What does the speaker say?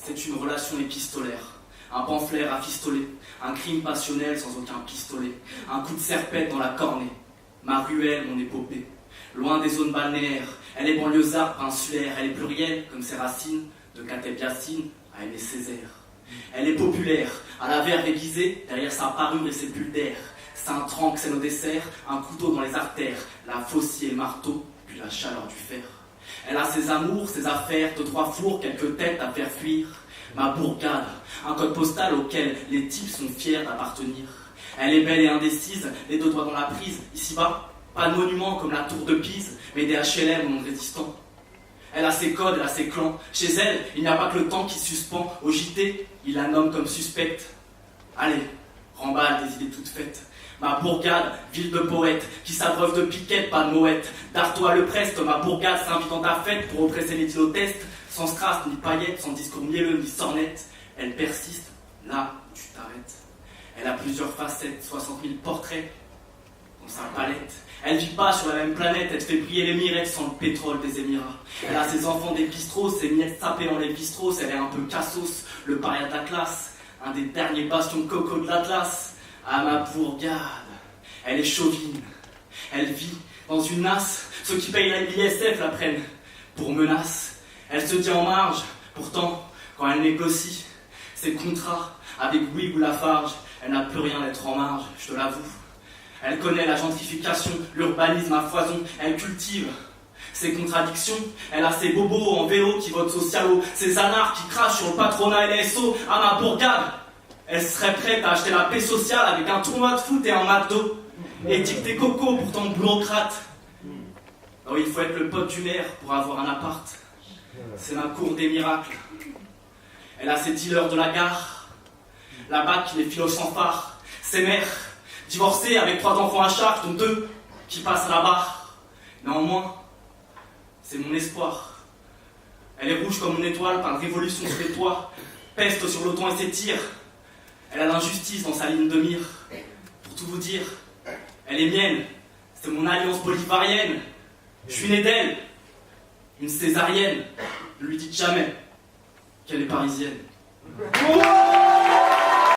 C'est une relation épistolaire, un pamphlet rafistolé, un crime passionnel sans aucun pistolet, un coup de serpette dans la cornée. Ma ruelle, mon épopée, loin des zones balnéaires, elle est banlieusarde, insulaire, elle est plurielle comme ses racines, de Kateb Yassine à Aimé Césaire. Elle est populaire, à la verve aiguisée, derrière sa parure et ses bulles d'air. C'est un tranque, c'est nos desserts, un couteau dans les artères, la faucille et le marteau, puis la chaleur du fer. Elle a ses amours, ses affaires, deux, trois fours, quelques têtes à faire fuir. Ma bourgade, un code postal auquel les types sont fiers d'appartenir. Elle est belle et indécise, les deux doigts dans la prise. Ici-bas, pas de monument comme la tour de Pise, mais des HLM au nom de résistants. Elle a ses codes, elle a ses clans. Chez elle, il n'y a pas que le temps qui suspend. Au JT, il la nomme comme suspecte. Allez, remballe des idées toutes faites. Ma bourgade, ville de poètes, qui s'abreuve de piquettes, pas de moettes. Dartois le preste, ma bourgade s'invite dans ta fête pour oppresser les tests. Sans strass ni paillettes, sans discours mielleux ni sornettes. Elle persiste là où tu t'arrêtes. Elle a plusieurs facettes, 60 000 portraits dans sa palette. Elle vit pas sur la même planète, elle fait briller les mirettes sans le pétrole des Émirats. Elle a ses enfants des bistrots, ses miettes sapées dans les bistrots, elle est un peu cassos, le paria de la classe, un des derniers bastions coco de l'Atlas. Ah ma bourgade, elle est chauvine, elle vit dans une nasse, ceux qui payent l'ISF la prennent pour menace. Elle se dit en marge, pourtant, quand elle négocie ses contrats avec Bouygues ou Lafarge, elle n'a plus rien d'être en marge, je te l'avoue. Elle connaît la gentrification, l'urbanisme à foison, elle cultive ses contradictions. Elle a ses bobos en vélo qui votent socialo, ses anards qui crachent sur le patronat et les SO. À ma bourgade, elle serait prête à acheter la paix sociale avec un tournoi de foot et un McDo. Éthique des cocos, pourtant bureaucrate. Alors il faut être le pote du maire pour avoir un appart. C'est ma cour des miracles. Elle a ses dealers de la gare, la BAC qui les filoche sans phare, ses mères divorcée avec 3 enfants à charge, dont 2 qui passent à la barre. Néanmoins, c'est mon espoir. Elle est rouge comme une étoile, par une révolution sur les toits, peste sur l'OTAN et ses tirs. Elle a l'injustice dans sa ligne de mire. Pour tout vous dire, elle est mienne, c'est mon alliance bolivarienne. Je suis né d'elle, une césarienne. Ne lui dites jamais qu'elle est parisienne.